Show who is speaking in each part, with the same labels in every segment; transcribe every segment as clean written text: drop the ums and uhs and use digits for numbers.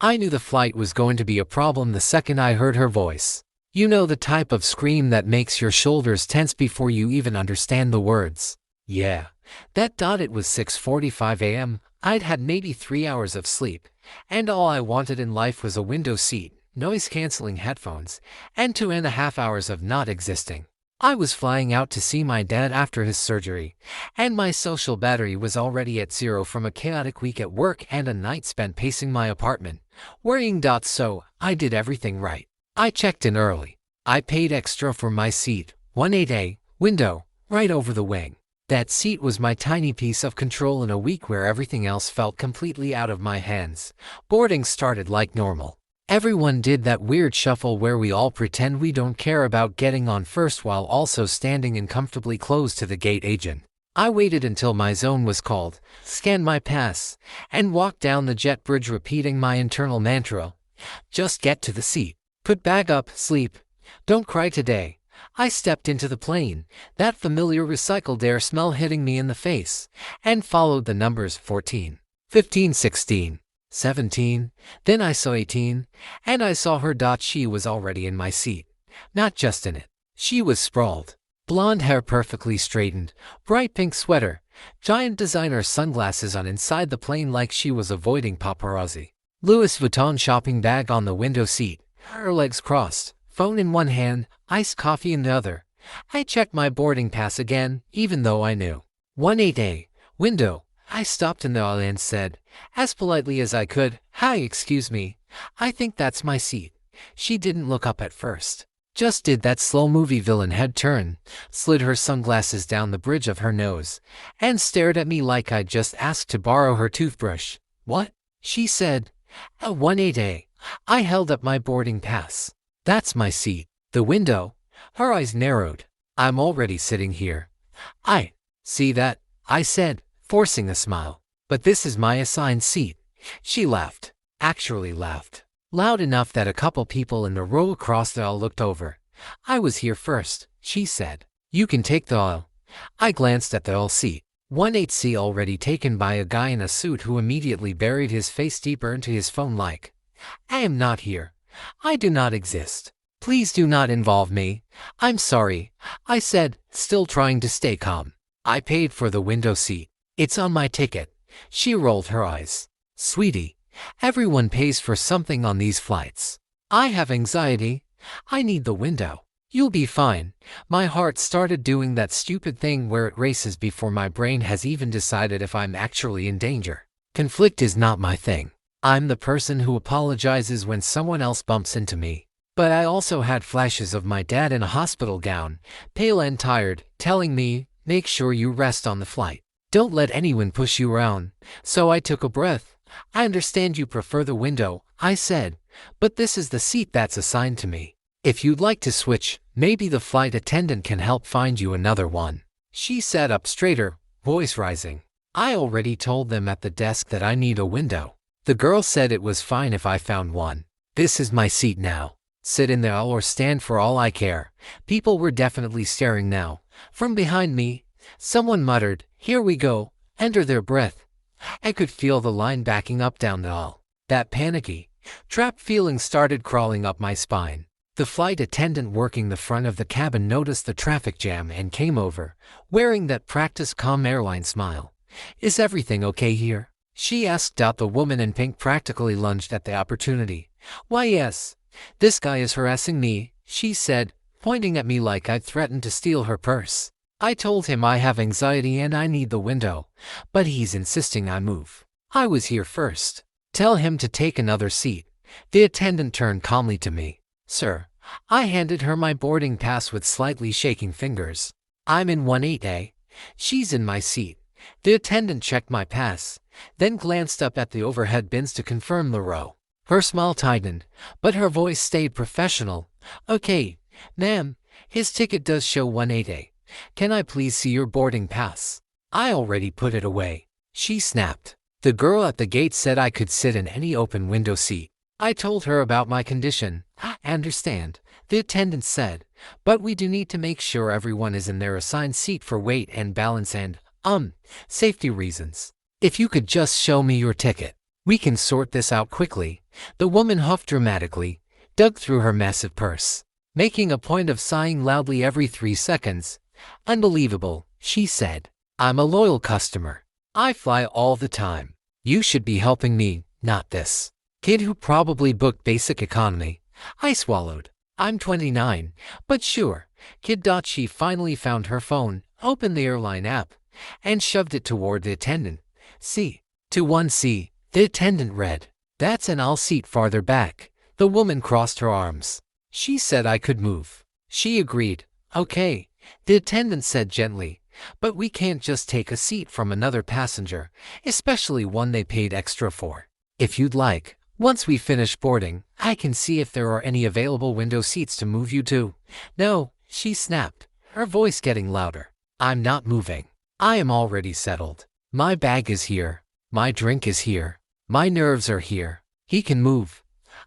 Speaker 1: I knew the flight was going to be a problem the second I heard her voice. You know, the type of scream that makes your shoulders tense before you even understand the words. Yeah, it was 6:45 a.m. I'd had maybe 3 hours of sleep, and all I wanted in life was a window seat, noise-canceling headphones, and 2.5 hours of not existing. I was flying out to see my dad after his surgery, and my social battery was already at zero from a chaotic week at work and a night spent pacing my apartment, worrying. So, I did everything right. I checked in early. I paid extra for my seat, 18A, window, right over the wing. That seat was my tiny piece of control in a week where everything else felt completely out of my hands. Boarding started like normal. Everyone did that weird shuffle where we all pretend we don't care about getting on first while also standing uncomfortably close to the gate agent. I waited until my zone was called, scanned my pass, and walked down the jet bridge repeating my internal mantra. Just get to the seat. Put bag up, sleep. Don't cry today. I stepped into the plane, that familiar recycled air smell hitting me in the face, and followed the numbers 14, 15, 16, 17. Then I saw 18, and I saw her. She was already in my seat. Not just in it. She was sprawled. Blonde hair perfectly straightened, bright pink sweater, giant designer sunglasses on inside the plane like she was avoiding paparazzi. Louis Vuitton shopping bag on the window seat, her legs crossed, phone in one hand, iced coffee in the other. I checked my boarding pass again, even though I knew. 18A, window. I stopped in the aisle and said, as politely as I could, "Hi, excuse me. I think that's my seat." She didn't look up at first. Just did that slow movie villain head turn, slid her sunglasses down the bridge of her nose, and stared at me like I'd just asked to borrow her toothbrush. "What?" she said. "A 18A. I held up my boarding pass. That's my seat." The window. Her eyes narrowed. "I'm already sitting here." "I see that," I said, forcing a smile. "But this is my assigned seat." She laughed. Actually laughed. Loud enough that a couple people in the row across the aisle looked over. "I was here first," she said. "You can take the aisle." I glanced at the aisle seat. 18C already taken by a guy in a suit who immediately buried his face deeper into his phone like, "I am not here. I do not exist. Please do not involve me. I'm sorry," I said, still trying to stay calm. "I paid for the window seat. It's on my ticket." She rolled her eyes. "Sweetie, everyone pays for something on these flights. I have anxiety. I need the window." "You'll be fine." My heart started doing that stupid thing where it races before my brain has even decided if I'm actually in danger. Conflict is not my thing. I'm the person who apologizes when someone else bumps into me. But I also had flashes of my dad in a hospital gown, pale and tired, telling me, "Make sure you rest on the flight. Don't let anyone push you around." So I took a breath. "I understand you prefer the window," I said, "but this is the seat that's assigned to me. If you'd like to switch, maybe the flight attendant can help find you another one." She sat up straighter, voice rising. "I already told them at the desk that I need a window. The girl said it was fine if I found one. This is my seat now. Sit in the aisle or stand for all I care." People were definitely staring now. From behind me, someone muttered, "Here we go," under their breath. I could feel the line backing up down the aisle. That panicky, trapped feeling started crawling up my spine. The flight attendant working the front of the cabin noticed the traffic jam and came over, wearing that practiced calm airline smile. "Is everything okay here?" she asked. The woman in pink practically lunged at the opportunity. "Why, yes. This guy is harassing me," she said, pointing at me like I'd threatened to steal her purse. I told him I have anxiety and I need the window, but he's insisting I move. "I was here first. Tell him to take another seat." The attendant turned calmly to me. "Sir." I handed her my boarding pass with slightly shaking fingers. "I'm in 18A. She's in my seat." The attendant checked my pass, then glanced up at the overhead bins to confirm the row. Her smile tightened, but her voice stayed professional. "Okay, ma'am, his ticket does show 18A. Can I please see your boarding pass?" "I already put it away," she snapped. "The girl at the gate said I could sit in any open window seat." I told her about my condition. "I understand," the attendant said, "but we do need to make sure everyone is in their assigned seat for weight and balance and, safety reasons. If you could just show me your ticket." We can sort this out quickly. The woman huffed dramatically, dug through her massive purse, making a point of sighing loudly every 3 seconds. Unbelievable, she said. I'm a loyal customer. I fly all the time. You should be helping me, not this kid who probably booked basic economy. I swallowed. I'm 29, but sure. Kid. She finally found her phone, opened the airline app, and shoved it toward the attendant. C. To 1C, the attendant read. That's an aisle seat farther back. The woman crossed her arms. She said I could move. She agreed. Okay, the attendant said gently, but we can't just take a seat from another passenger, especially one they paid extra for. If you'd like, once we finish boarding, I can see if there are any available window seats to move you to. No, she snapped, her voice getting louder. I'm not moving. I am already settled. My bag is here. My drink is here. My nerves are here. He can move.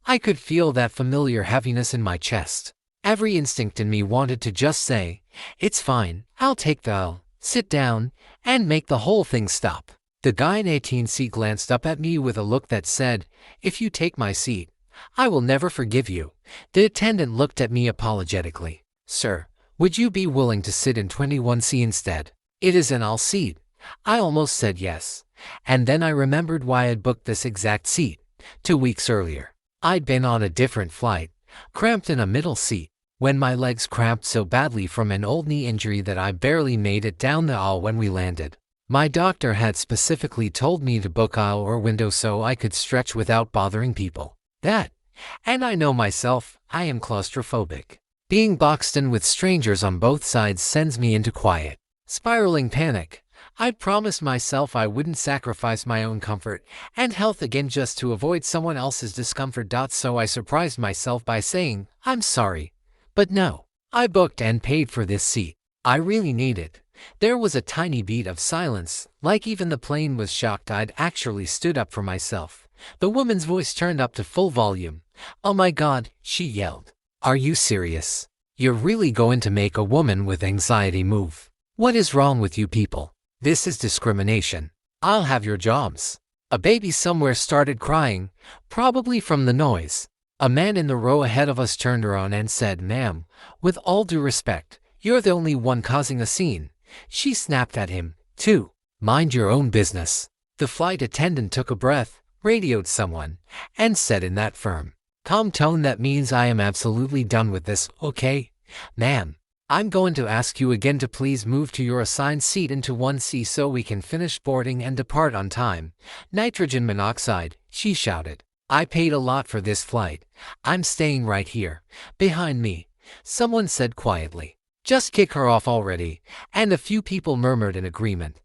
Speaker 1: I could feel that familiar heaviness in my chest. Every instinct in me wanted to just say, it's fine, I'll take the aisle, sit down, and make the whole thing stop. The guy in 18C glanced up at me with a look that said, if you take my seat, I will never forgive you. The attendant looked at me apologetically. Sir, would you be willing to sit in 21C instead? It is an aisle seat. I almost said yes. And then I remembered why I'd booked this exact seat 2 weeks earlier. I'd been on a different flight, cramped in a middle seat, when my legs cramped so badly from an old knee injury that I barely made it down the aisle when we landed. My doctor had specifically told me to book aisle or window so I could stretch without bothering people. And I know myself, I am claustrophobic. Being boxed in with strangers on both sides sends me into quiet, spiraling panic. I'd promised myself I wouldn't sacrifice my own comfort and health again just to avoid someone else's discomfort. So I surprised myself by saying, I'm sorry, but no. I booked and paid for this seat. I really need it. There was a tiny beat of silence, like even the plane was shocked I'd actually stood up for myself. The woman's voice turned up to full volume. Oh my God, she yelled. Are you serious? You're really going to make a woman with anxiety move? What is wrong with you people? This is discrimination. I'll have your jobs. A baby somewhere started crying, probably from the noise. A man in the row ahead of us turned around and said, Ma'am, with all due respect, you're the only one causing a scene. She snapped at him, too. Mind your own business. The flight attendant took a breath, radioed someone, and said in that firm, calm tone that means I am absolutely done with this, okay? Ma'am, I'm going to ask you again to please move to your assigned seat into 1C so we can finish boarding and depart on time. Nitrogen monoxide, she shouted. I paid a lot for this flight. I'm staying right here, behind me, someone said quietly. Just kick her off already, and a few people murmured in agreement.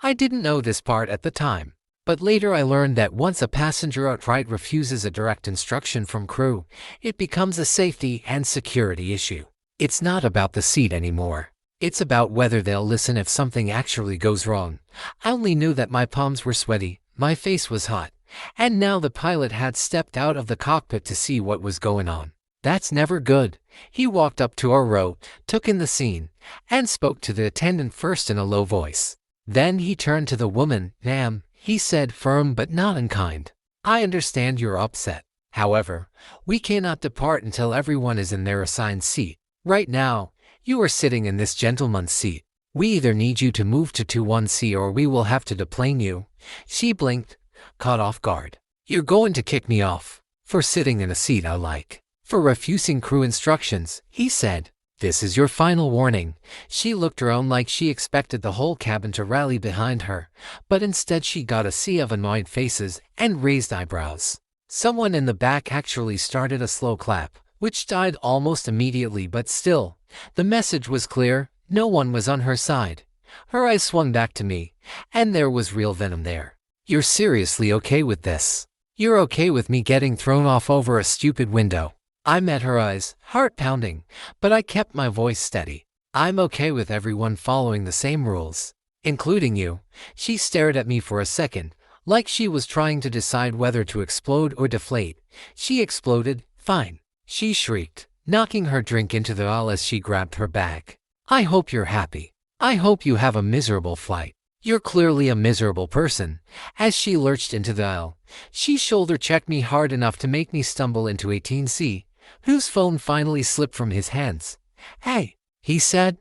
Speaker 1: I didn't know this part at the time, but later I learned that once a passenger outright refuses a direct instruction from crew, it becomes a safety and security issue. It's not about the seat anymore. It's about whether they'll listen if something actually goes wrong. I only knew that my palms were sweaty, my face was hot, and now the pilot had stepped out of the cockpit to see what was going on. That's never good. He walked up to our row, took in the scene, and spoke to the attendant first in a low voice. Then he turned to the woman. Ma'am, he said, firm but not unkind. I understand you're upset. However, we cannot depart until everyone is in their assigned seat. Right now, you are sitting in this gentleman's seat. We either need you to move to 21C or we will have to deplane you. She blinked, caught off guard. You're going to kick me off for sitting in a seat I like. For refusing crew instructions, he said. This is your final warning. She looked around like she expected the whole cabin to rally behind her, but instead she got a sea of annoyed faces and raised eyebrows. Someone in the back actually started a slow clap, which died almost immediately, but still, the message was clear. No one was on her side. Her eyes swung back to me, and there was real venom there. You're seriously okay with this? You're okay with me getting thrown off over a stupid window? I met her eyes, heart pounding, but I kept my voice steady. I'm okay with everyone following the same rules, including you. She stared at me for a second, like she was trying to decide whether to explode or deflate. She exploded. Fine, she shrieked, knocking her drink into the aisle as she grabbed her bag. I hope you're happy. I hope you have a miserable flight. You're clearly a miserable person." As she lurched into the aisle, she shoulder-checked me hard enough to make me stumble into 18C, whose phone finally slipped from his hands. "Hey," he said,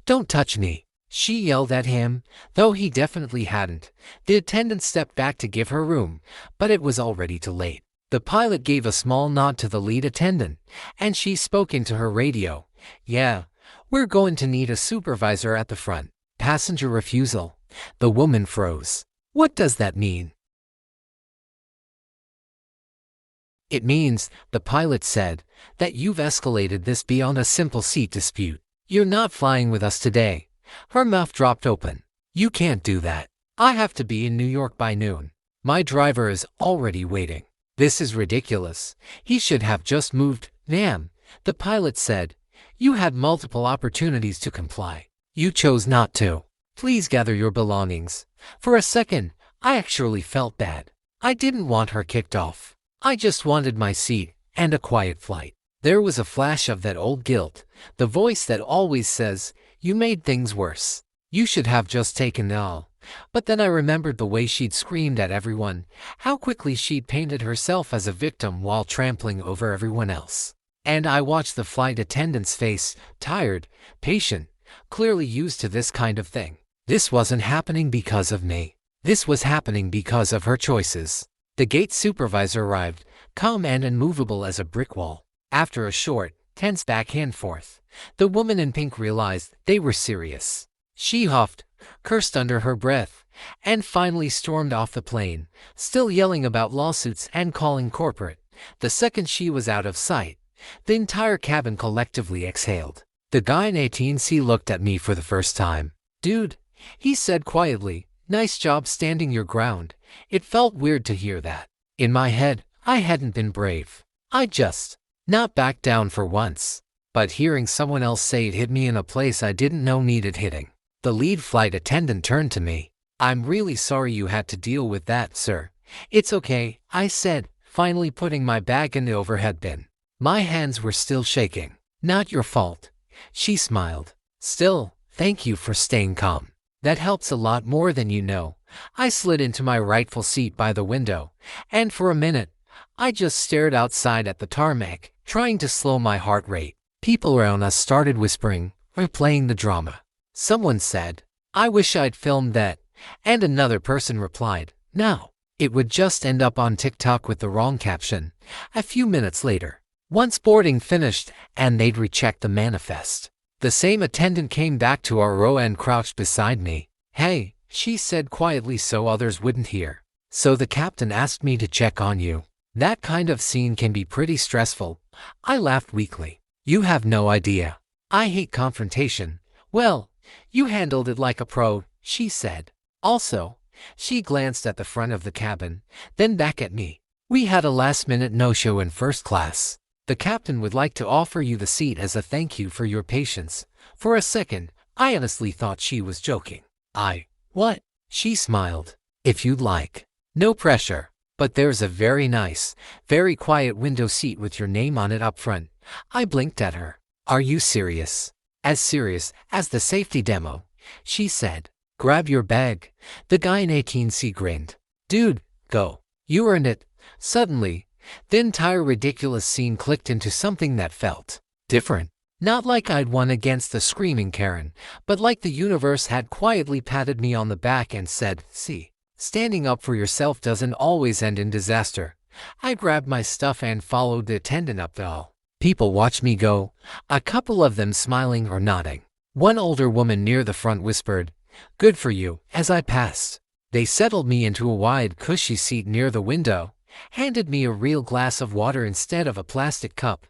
Speaker 1: "don't touch me." She yelled at him, though he definitely hadn't. The attendant stepped back to give her room, but it was already too late. The pilot gave a small nod to the lead attendant, and she spoke into her radio. "Yeah, we're going to need a supervisor at the front." Passenger refusal. The woman froze. "What does that mean?" "It means," the pilot said, "that you've escalated this beyond a simple seat dispute. You're not flying with us today." Her mouth dropped open. "You can't do that. I have to be in New York by noon. My driver is already waiting." "This is ridiculous. He should have just moved." "Ma'am," the pilot said, "you had multiple opportunities to comply. You chose not to. Please gather your belongings." For a second, I actually felt bad. I didn't want her kicked off. I just wanted my seat and a quiet flight. There was a flash of that old guilt, the voice that always says, "You made things worse. You should have just taken it all." But then I remembered the way she'd screamed at everyone, how quickly she'd painted herself as a victim while trampling over everyone else. And I watched the flight attendant's face, tired, patient, clearly used to this kind of thing. This wasn't happening because of me. This was happening because of her choices. The gate supervisor arrived, calm and immovable as a brick wall. After a short, tense back and forth, the woman in pink realized they were serious. She huffed, cursed under her breath, and finally stormed off the plane, still yelling about lawsuits and calling corporate. The second she was out of sight, the entire cabin collectively exhaled. The guy in 18C looked at me for the first time. "Dude," he said quietly, "nice job standing your ground." It felt weird to hear that. In my head, I hadn't been brave. I just not backed down for once. But hearing someone else say it hit me in a place I didn't know needed hitting. The lead flight attendant turned to me. "I'm really sorry you had to deal with that, sir." "It's okay," I said, finally putting my bag in the overhead bin. My hands were still shaking. "Not your fault." She smiled. "Still, thank you for staying calm. That helps a lot more than you know." I slid into my rightful seat by the window, and for a minute, I just stared outside at the tarmac, trying to slow my heart rate. People around us started whispering, replaying the drama. Someone said, "I wish I'd filmed that," and another person replied, "No." It would just end up on TikTok with the wrong caption. A few minutes later, once boarding finished and they'd rechecked the manifest, the same attendant came back to our row and crouched beside me. "Hey," she said quietly so others wouldn't hear. "So the captain asked me to check on you." That kind of scene can be pretty stressful. I laughed weakly. "You have no idea. I hate confrontation." "Well, you handled it like a pro," she said. "Also," she glanced at the front of the cabin, then back at me. "We had a last-minute no-show in first class. The captain would like to offer you the seat as a thank you for your patience." For a second, I honestly thought she was joking. What?" She smiled. "If you'd like. No pressure. But there's a very nice, very quiet window seat with your name on it up front." I blinked at her. "Are you serious?" "As serious as the safety demo," she said. "Grab your bag." The guy in 18C grinned. "Dude, go. You earned it." Suddenly, the entire ridiculous scene clicked into something that felt different. Not like I'd won against the screaming Karen, but like the universe had quietly patted me on the back and said, "See, standing up for yourself doesn't always end in disaster." I grabbed my stuff and followed the attendant up the hall. People watched me go, a couple of them smiling or nodding. One older woman near the front whispered, "Good for you," as I passed. They settled me into a wide, cushy seat near the window, handed me a real glass of water instead of a plastic cup,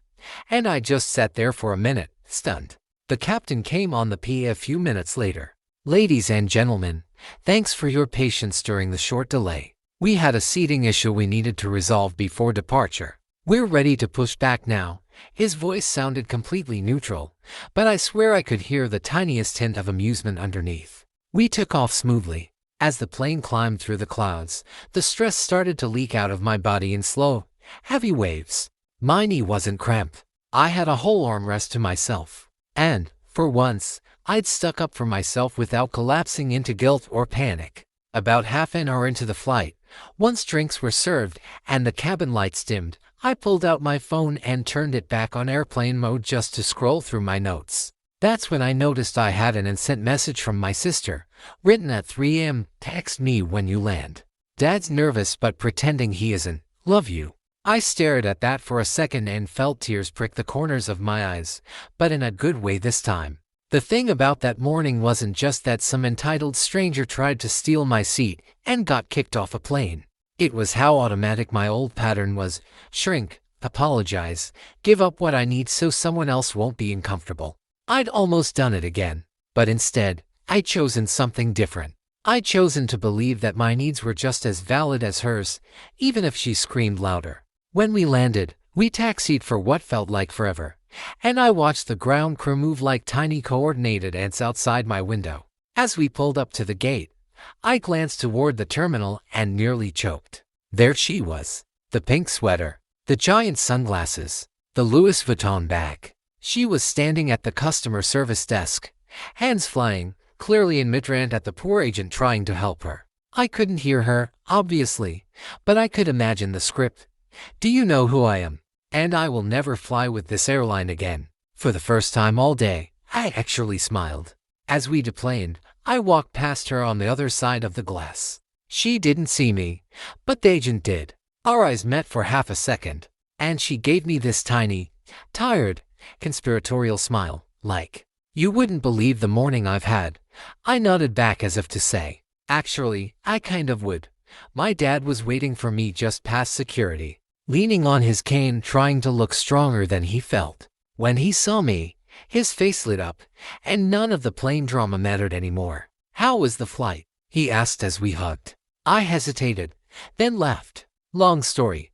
Speaker 1: and I just sat there for a minute, stunned. The captain came on the PA a few minutes later. "Ladies and gentlemen, thanks for your patience during the short delay. We had a seating issue we needed to resolve before departure. We're ready to push back now." His voice sounded completely neutral, but I swear I could hear the tiniest hint of amusement underneath. We took off smoothly. As the plane climbed through the clouds, the stress started to leak out of my body in slow, heavy waves. My knee wasn't cramped. I had a whole armrest to myself. And, for once, I'd stuck up for myself without collapsing into guilt or panic. About half an hour into the flight, once drinks were served and the cabin lights dimmed, I pulled out my phone and turned it back on airplane mode just to scroll through my notes. That's when I noticed I had an unsent message from my sister, written at 3 a.m. Text me when you land. Dad's nervous but pretending he isn't. Love you. I stared at that for a second and felt tears prick the corners of my eyes, but in a good way this time. The thing about that morning wasn't just that some entitled stranger tried to steal my seat and got kicked off a plane. It was how automatic my old pattern was: shrink, apologize, give up what I need so someone else won't be uncomfortable. I'd almost done it again, but instead, I'd chosen something different. I'd chosen to believe that my needs were just as valid as hers, even if she screamed louder. When we landed, we taxied for what felt like forever, and I watched the ground crew move like tiny coordinated ants outside my window. As we pulled up to the gate, I glanced toward the terminal and nearly choked. There she was, the pink sweater, the giant sunglasses, the Louis Vuitton bag. She was standing at the customer service desk, hands flying, clearly in mid-rant at the poor agent trying to help her. I couldn't hear her, obviously, but I could imagine the script. Do you know who I am? And I will never fly with this airline again. For the first time all day, I actually smiled. As we deplaned, I walked past her on the other side of the glass. She didn't see me, but the agent did. Our eyes met for half a second, and she gave me this tiny, tired, conspiratorial smile, like, "You wouldn't believe the morning I've had." I nodded back as if to say, "Actually, I kind of would." My dad was waiting for me just past security, leaning on his cane trying to look stronger than he felt. When he saw me, his face lit up, and none of the plane drama mattered anymore. "How was the flight?" he asked as we hugged. I hesitated, then laughed. "Long story,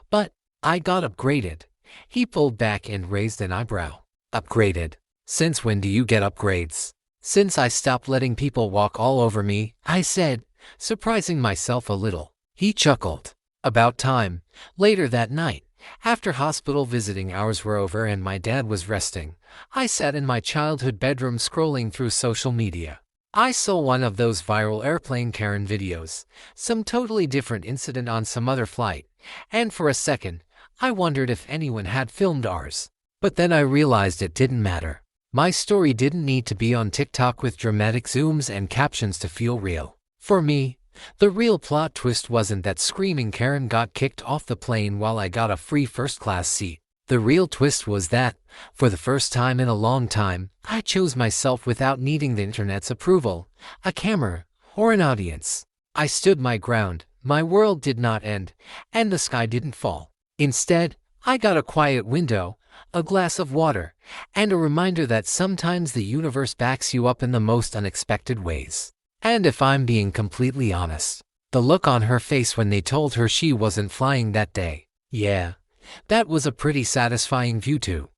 Speaker 1: but I got upgraded." He pulled back and raised an eyebrow. "Upgraded? Since when do you get upgrades?" "Since I stopped letting people walk all over me," I said, surprising myself a little. He chuckled. About time. Later that night, after hospital visiting hours were over and my dad was resting, I sat in my childhood bedroom scrolling through social media. I saw one of those viral airplane Karen videos, some totally different incident on some other flight, and for a second, I wondered if anyone had filmed ours. But then I realized it didn't matter. My story didn't need to be on TikTok with dramatic zooms and captions to feel real. For me, the real plot twist wasn't that screaming Karen got kicked off the plane while I got a free first-class seat. The real twist was that, for the first time in a long time, I chose myself without needing the internet's approval, a camera, or an audience. I stood my ground, my world did not end, and the sky didn't fall. Instead, I got a quiet window, a glass of water, and a reminder that sometimes the universe backs you up in the most unexpected ways. And if I'm being completely honest, the look on her face when they told her she wasn't flying that day, yeah, that was a pretty satisfying view too.